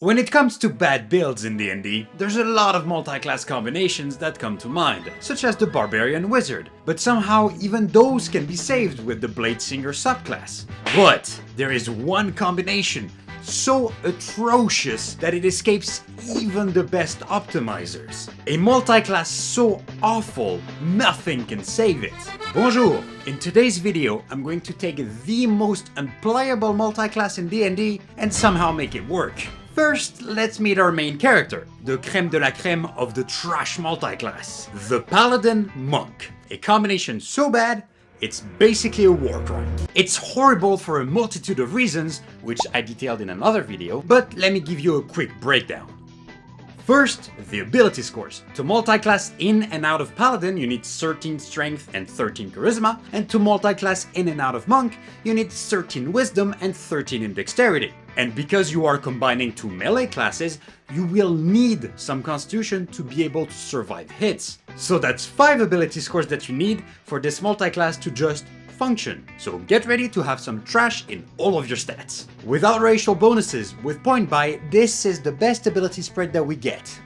When it comes to bad builds in D&D, there's a lot of multi-class combinations that come to mind, such as the Barbarian Wizard, but somehow even those can be saved with the Bladesinger subclass. But there is one combination so atrocious that it escapes even the best optimizers. A multi-class so awful, nothing can save it. Bonjour! In today's video, I'm going to take the most unplayable multi-class in D&D and somehow make it work. First, let's meet our main character, the crème de la crème of the trash multi-class, the Paladin Monk. A combination so bad, it's basically a war crime. It's horrible for a multitude of reasons, which I detailed in another video, but let me give you a quick breakdown. First, the ability scores. To multi-class in and out of Paladin, you need 13 Strength and 13 Charisma, and to multi-class in and out of Monk, you need 13 Wisdom and 13 in Dexterity. And because you are combining two melee classes, you will need some Constitution to be able to survive hits. So that's 5 ability scores that you need for this multi-class to just function. So get ready to have some trash in all of your stats. Without racial bonuses, with point buy, this is the best ability spread that we get.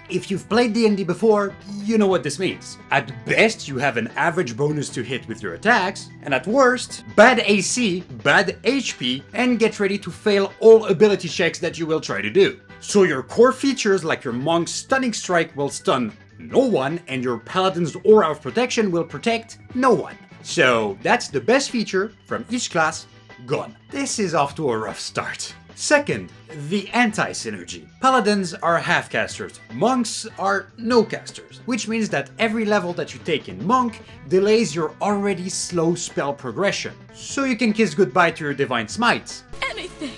If you've played D&D before, you know what this means. At best, you have an average bonus to hit with your attacks, and at worst, bad AC, bad HP, and get ready to fail all ability checks that you will try to do. So your core features like your Monk's Stunning Strike will stun no one, and your Paladin's Aura of Protection will protect no one. So that's the best feature from each class gone. This is off to a rough start. Second, the anti-synergy. Paladins are half-casters, monks are no-casters, which means that every level that you take in Monk delays your already slow spell progression, so you can kiss goodbye to your Divine Smites. Anything!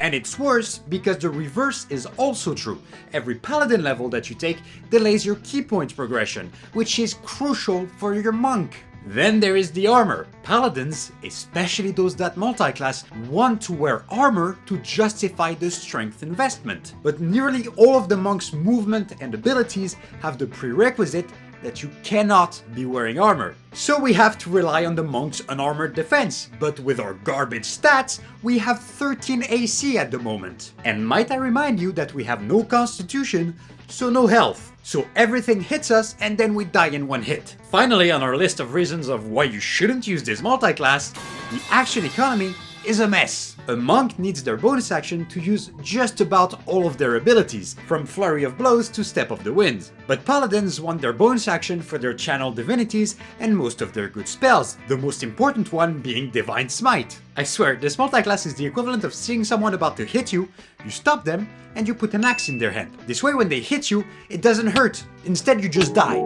And it's worse because the reverse is also true. Every Paladin level that you take delays your key points progression, which is crucial for your Monk. Then there is the armor. Paladins, especially those that multi-class, want to wear armor to justify the strength investment. But nearly all of the Monk's movement and abilities have the prerequisite that you cannot be wearing armor. So we have to rely on the Monk's unarmored defense, but with our garbage stats, we have 13 AC at the moment. And might I remind you that we have no Constitution, so no health. So everything hits us and then we die in one hit. Finally, on our list of reasons of why you shouldn't use this multi-class, the action economy is a mess. A monk needs their bonus action to use just about all of their abilities, from Flurry of Blows to Step of the Wind. But paladins want their bonus action for their channel divinities and most of their good spells, the most important one being Divine Smite. I swear, this multi-class is the equivalent of seeing someone about to hit you, you stop them, and you put an axe in their hand. This way when they hit you, it doesn't hurt, instead you just die.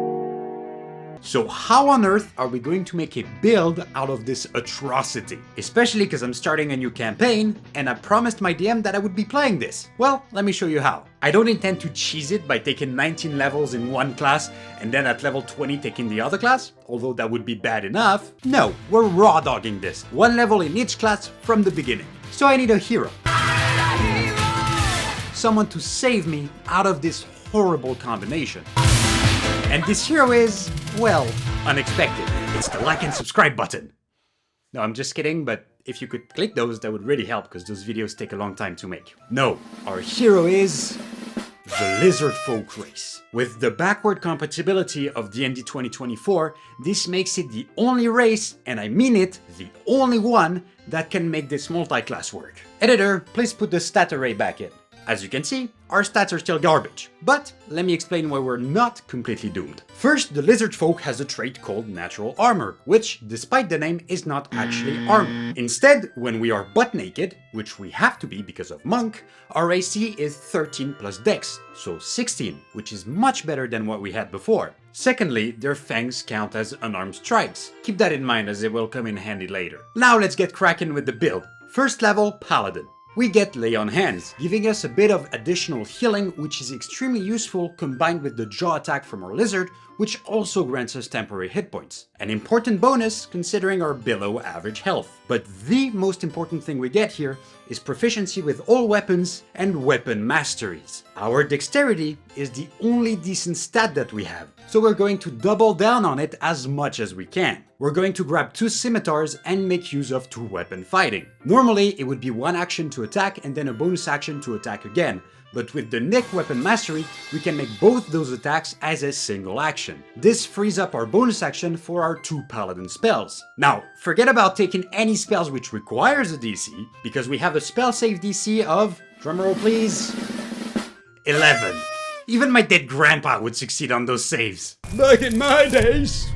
So how on earth are we going to make a build out of this atrocity? Especially because I'm starting a new campaign, and I promised my DM that I would be playing this. Well, let me show you how. I don't intend to cheese it by taking 19 levels in one class, and then at level 20 taking the other class, although that would be bad enough. No, we're raw dogging this. One level in each class from the beginning. So I need a hero. Someone to save me out of this horrible combination. And this hero is, well, unexpected. It's the like and subscribe button. No, I'm just kidding, but if you could click those, that would really help, because those videos take a long time to make. No, our hero is the lizardfolk race. With the backward compatibility of D&D 2024, this makes it the only race, and I mean it, the only one, that can make this multi-class work. Editor, please put the stat array back in. As you can see, our stats are still garbage, but let me explain why we're not completely doomed. First, the lizardfolk has a trait called Natural Armor, which, despite the name, is not actually armor. Instead, when we are butt naked, which we have to be because of Monk, our AC is 13 plus Dex, so 16, which is much better than what we had before. Secondly, their fangs count as unarmed strikes. Keep that in mind as it will come in handy later. Now let's get cracking with the build. First level, Paladin. We get Lay on Hands, giving us a bit of additional healing, which is extremely useful combined with the jaw attack from our lizard, which also grants us temporary hit points. An important bonus considering our below average health. But the most important thing we get here is proficiency with all weapons and weapon masteries. Our dexterity is the only decent stat that we have, so we're going to double down on it as much as we can. We're going to grab 2 scimitars and make use of 2-weapon fighting. Normally, it would be 1 action to attack and then a bonus action to attack again. But with the Nick Weapon Mastery, we can make both those attacks as a single action. This frees up our bonus action for our 2 Paladin spells. Now, forget about taking any spells which requires a DC, because we have a spell save DC of, drumroll please, 11. Even my dead grandpa would succeed on those saves. Back in my days!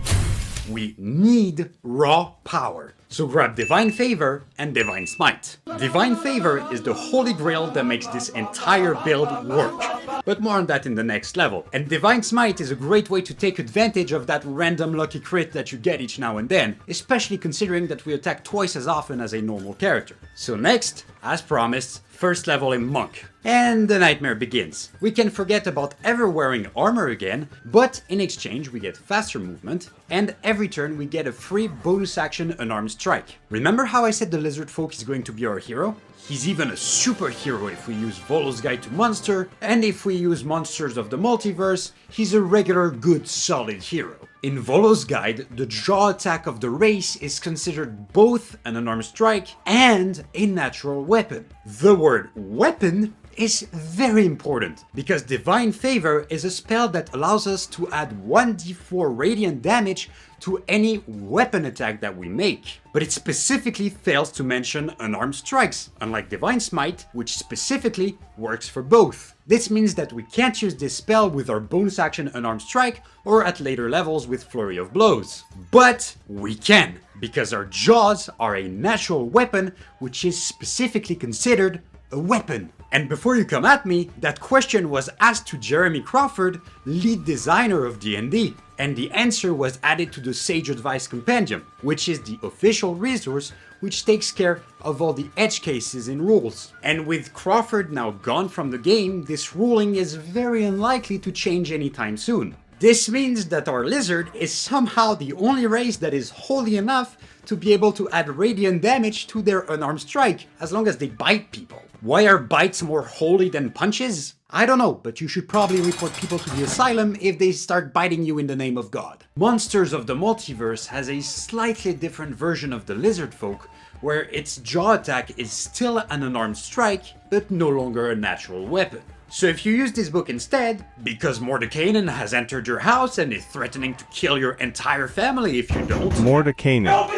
We need raw power. So grab Divine Favor and Divine Smite. Divine Favor is the holy grail that makes this entire build work. But more on that in the next level. And Divine Smite is a great way to take advantage of that random lucky crit that you get each now and then, especially considering that we attack twice as often as a normal character. So next, as promised, first level in Monk. And the nightmare begins. We can forget about ever wearing armor again, but in exchange we get faster movement, and every turn we get a free bonus action unarmed strike. Remember how I said the lizardfolk is going to be our hero? He's even a superhero if we use Volo's Guide to Monster, and if we use Monsters of the Multiverse, he's a regular good solid hero. In Volo's Guide, the jaw attack of the race is considered both an unarmed strike and a natural weapon. The word weapon is very important, because Divine Favor is a spell that allows us to add 1d4 radiant damage to any weapon attack that we make. But it specifically fails to mention unarmed strikes, unlike Divine Smite, which specifically works for both. This means that we can't use this spell with our bonus action unarmed strike or at later levels with Flurry of Blows. But we can, because our jaws are a natural weapon which is specifically considered a weapon. And before you come at me, that question was asked to Jeremy Crawford, lead designer of D&D, and the answer was added to the Sage Advice Compendium, which is the official resource which takes care of all the edge cases in rules. And with Crawford now gone from the game, this ruling is very unlikely to change anytime soon. This means that our lizard is somehow the only race that is holy enough to be able to add radiant damage to their unarmed strike, as long as they bite people. Why are bites more holy than punches? I don't know, but you should probably report people to the asylum if they start biting you in the name of God. Monsters of the Multiverse has a slightly different version of the lizardfolk, where its jaw attack is still an unarmed strike, but no longer a natural weapon. So if you use this book instead, because Mordekainen has entered your house and is threatening to kill your entire family if you don't... Mordekainen.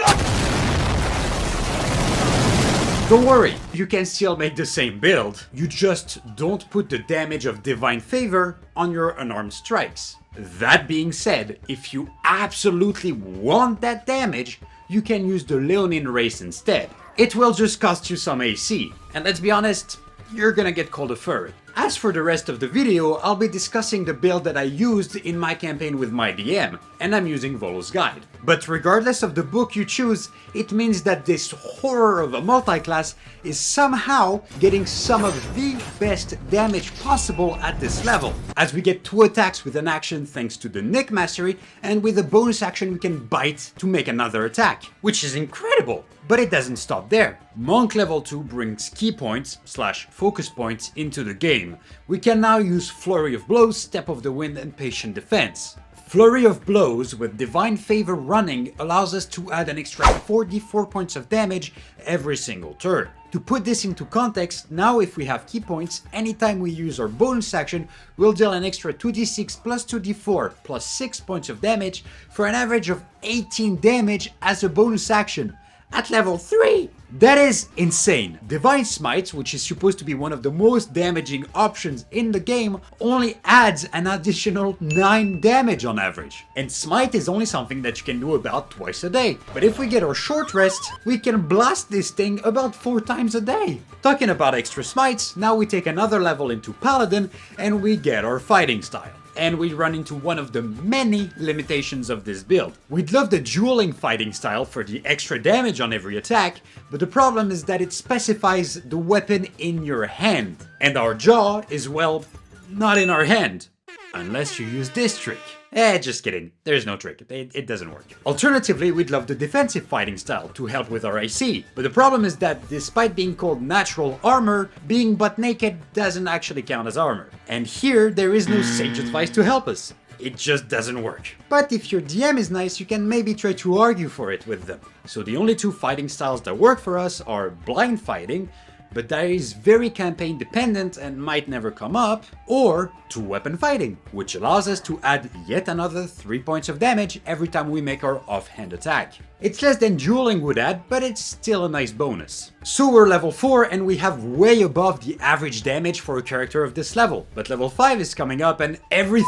Don't worry, you can still make the same build, you just don't put the damage of Divine Favor on your unarmed strikes. That being said, if you absolutely want that damage, you can use the Leonine race instead. It will just cost you some AC, and let's be honest, you're gonna get called a furry. As for the rest of the video, I'll be discussing the build that I used in my campaign with MonkeyDM, and I'm using Volo's Guide. But regardless of the book you choose, it means that this horror of a multiclass is somehow getting some of the best damage possible at this level, as we get 2 attacks with an action thanks to the Nick Mastery, and with a bonus action we can bite to make another attack, which is incredible! But it doesn't stop there. Monk level 2 brings key points / focus points into the game. We can now use Flurry of Blows, Step of the Wind and Patient Defense. Flurry of Blows with Divine Favor running allows us to add an extra 4d4 points of damage every single turn. To put this into context, now if we have key points, anytime we use our bonus action, we'll deal an extra 2d6 plus 2d4 plus 6 points of damage for an average of 18 damage as a bonus action. At level 3! That is insane! Divine Smite, which is supposed to be one of the most damaging options in the game, only adds an additional 9 damage on average. And Smite is only something that you can do about twice a day. But if we get our short rest, we can blast this thing about 4 times a day. Talking about extra smites, now we take another level into Paladin and we get our fighting style. And we run into one of the many limitations of this build. We'd love the dueling fighting style for the extra damage on every attack, but the problem is that it specifies the weapon in your hand. And our jaw is, well, not in our hand. Unless you use this trick. Just kidding. There's no trick. It doesn't work. Alternatively, we'd love the defensive fighting style to help with our AC. But the problem is that despite being called natural armor, being butt naked doesn't actually count as armor. And here, there is no sage advice to help us. It just doesn't work. But if your DM is nice, you can maybe try to argue for it with them. So the only two fighting styles that work for us are blind fighting, but that is very campaign dependent and might never come up, or two-weapon fighting, which allows us to add yet another 3 points of damage every time we make our offhand attack. It's less than dueling would add, but it's still a nice bonus. So we're level 4 and we have way above the average damage for a character of this level, but level 5 is coming up and every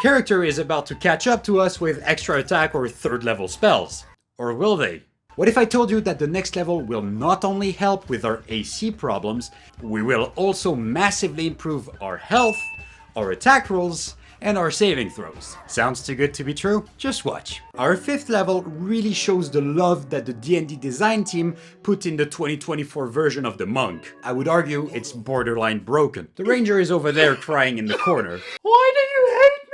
character is about to catch up to us with extra attack or 3rd level spells. Or will they? What if I told you that the next level will not only help with our AC problems, we will also massively improve our health, our attack rolls, and our saving throws? Sounds too good to be true? Just watch. Our 5th level really shows the love that the D&D design team put in the 2024 version of the Monk. I would argue it's borderline broken. The ranger is over there crying in the corner. Why do you hate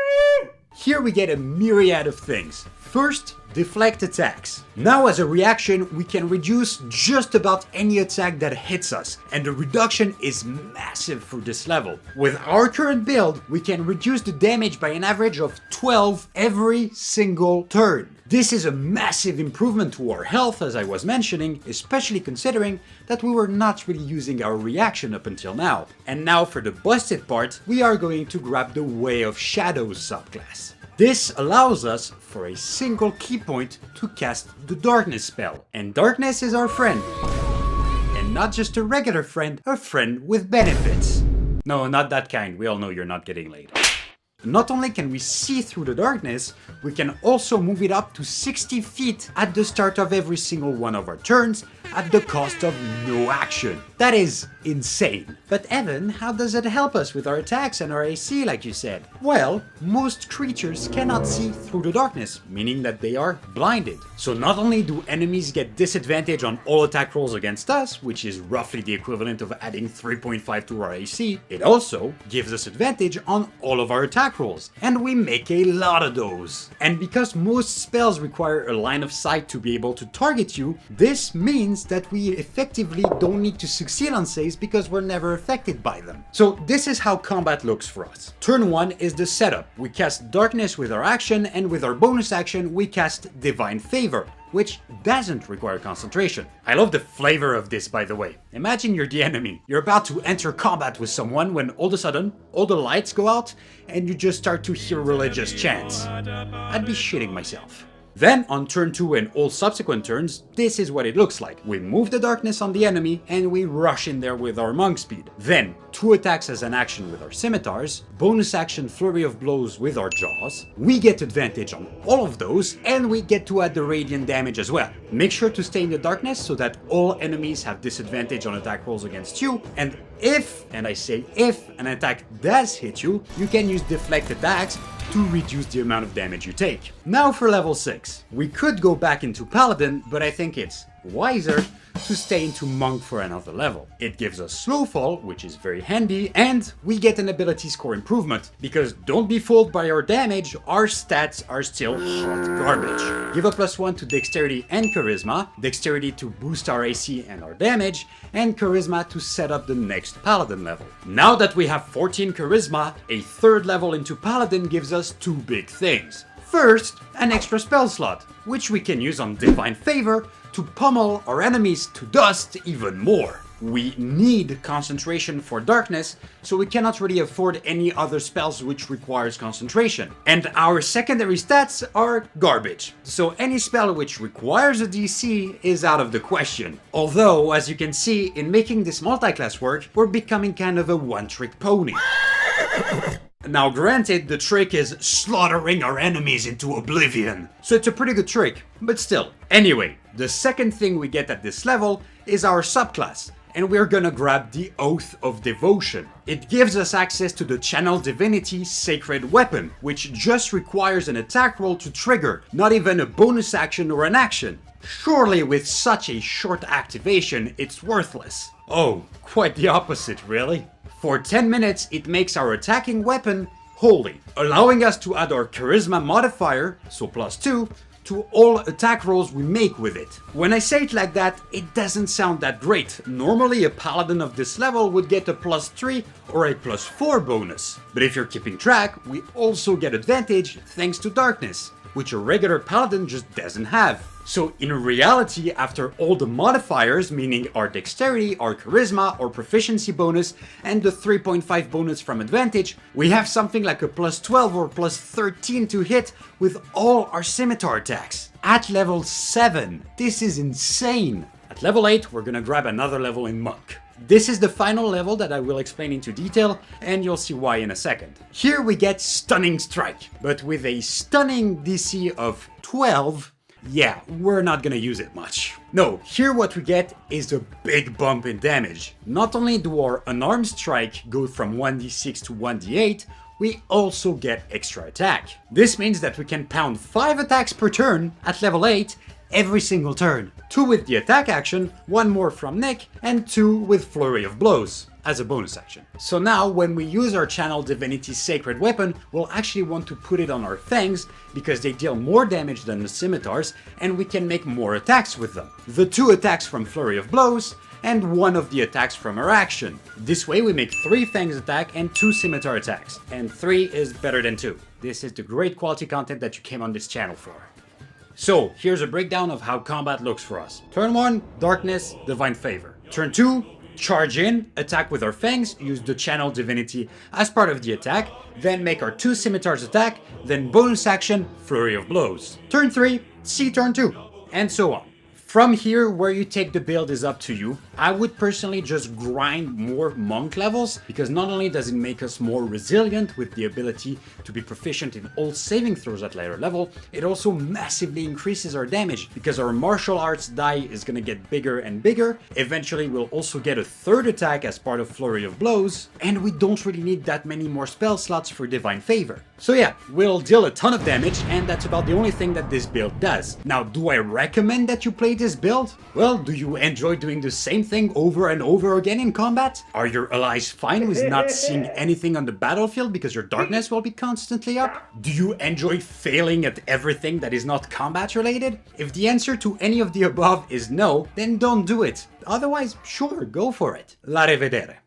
me? Here we get a myriad of things. First, deflect attacks. Now as a reaction, we can reduce just about any attack that hits us, and the reduction is massive for this level. With our current build, we can reduce the damage by an average of 12 every single turn. This is a massive improvement to our health, as I was mentioning, especially considering that we were not really using our reaction up until now. And now for the busted part, we are going to grab the Way of Shadows subclass. This allows us, for a single key point, to cast the Darkness spell. And Darkness is our friend. And not just a regular friend, a friend with benefits. No, not that kind, we all know you're not getting laid. Not only can we see through the darkness, we can also move it up to 60 feet at the start of every single one of our turns at the cost of no action. That is insane. But Evan, how does it help us with our attacks and our AC like you said? Well, most creatures cannot see through the darkness, meaning that they are blinded. So not only do enemies get disadvantage on all attack rolls against us, which is roughly the equivalent of adding 3.5 to our AC, it also gives us advantage on all of our attack rolls, and we make a lot of those. And because most spells require a line of sight to be able to target you, this means that we effectively don't need to succeed on saves because we're never affected by them. So this is how combat looks for us. Turn 1 is the setup. We cast Darkness with our action, and with our bonus action we cast Divine Favor, which doesn't require concentration. I love the flavor of this, by the way. Imagine you're the enemy. You're about to enter combat with someone when all of a sudden, all the lights go out and you just start to hear religious chants. I'd be shitting myself. Then, on turn 2 and all subsequent turns, this is what it looks like. We move the darkness on the enemy and we rush in there with our monk speed. Then, 2 attacks as an action with our scimitars, bonus action flurry of blows with our jaws. We get advantage on all of those, and we get to add the radiant damage as well. Make sure to stay in the darkness so that all enemies have disadvantage on attack rolls against you, and if, and I say if, an attack does hit you, you can use deflect attacks to reduce the amount of damage you take. Now for level 6. We could go back into Paladin, but I think it's wiser to stay into Monk for another level. It gives us slow fall, which is very handy, and we get an ability score improvement, because don't be fooled by our damage, our stats are still hot garbage. Give a +1 to Dexterity and Charisma, Dexterity to boost our AC and our damage, and Charisma to set up the next Paladin level. Now that we have 14 Charisma, a 3rd level into Paladin gives us 2 big things. First, an extra spell slot, which we can use on Divine Favor to pummel our enemies to dust even more. We need concentration for darkness, so we cannot really afford any other spells which requires concentration. And our secondary stats are garbage, so any spell which requires a DC is out of the question. Although, as you can see, in making this multiclass work, we're becoming kind of a one-trick pony. Now granted, the trick is slaughtering our enemies into oblivion, so it's a pretty good trick, but still. Anyway, the second thing we get at this level is our subclass, and we're gonna grab the Oath of Devotion. It gives us access to the Channel Divinity Sacred Weapon, which just requires an attack roll to trigger, not even a bonus action or an action. Surely with such a short activation, it's worthless. Oh, quite the opposite, really. For 10 minutes, it makes our attacking weapon Holy, allowing us to add our charisma modifier, so +2, to all attack rolls we make with it. When I say it like that, it doesn't sound that great. Normally a paladin of this level would get a +3 or a +4 bonus. But if you're keeping track, we also get advantage thanks to darkness, which a regular paladin just doesn't have. So in reality, after all the modifiers, meaning our dexterity, our charisma, our proficiency bonus, and the 3.5 bonus from advantage, we have something like a +12 or +13 to hit with all our scimitar attacks. At level 7, this is insane! At level 8, we're gonna grab another level in Monk. This is the final level that I will explain into detail, and you'll see why in a second. Here we get Stunning Strike, but with a stunning DC of 12, yeah, we're not gonna use it much. No, here what we get is a big bump in damage. Not only do our unarmed strike go from 1d6 to 1d8, we also get extra attack. This means that we can pound 5 attacks per turn at level 8 every single turn. 2 with the attack action, 1 more from Nick, and 2 with Flurry of Blows as a bonus action. So now when we use our Channel Divinity Sacred Weapon, we'll actually want to put it on our fangs because they deal more damage than the scimitars and we can make more attacks with them. The 2 attacks from Flurry of Blows and 1 of the attacks from our action. This way we make 3 fangs attack and 2 scimitar attacks. And 3 is better than 2. This is the great quality content that you came on this channel for. So here's a breakdown of how combat looks for us. Turn 1, Darkness, Divine Favor. Turn 2, charge in, attack with our fangs, use the Channel Divinity as part of the attack, then make our 2 scimitars attack, then bonus action, Flurry of Blows. Turn 3, see turn 2, and so on. From here, where you take the build is up to you. I would personally just grind more monk levels, because not only does it make us more resilient with the ability to be proficient in all saving throws at later level, it also massively increases our damage, because our martial arts die is gonna get bigger and bigger. Eventually we'll also get a 3rd attack as part of Flurry of Blows, and we don't really need that many more spell slots for Divine Favor. So yeah, we'll deal a ton of damage, and that's about the only thing that this build does. Now, do I recommend that you play this build? Well, do you enjoy doing the same thing over and over again in combat? Are your allies fine with not seeing anything on the battlefield because your darkness will be constantly up? Do you enjoy failing at everything that is not combat related? If the answer to any of the above is no, then don't do it. Otherwise, sure, go for it. La rivedere.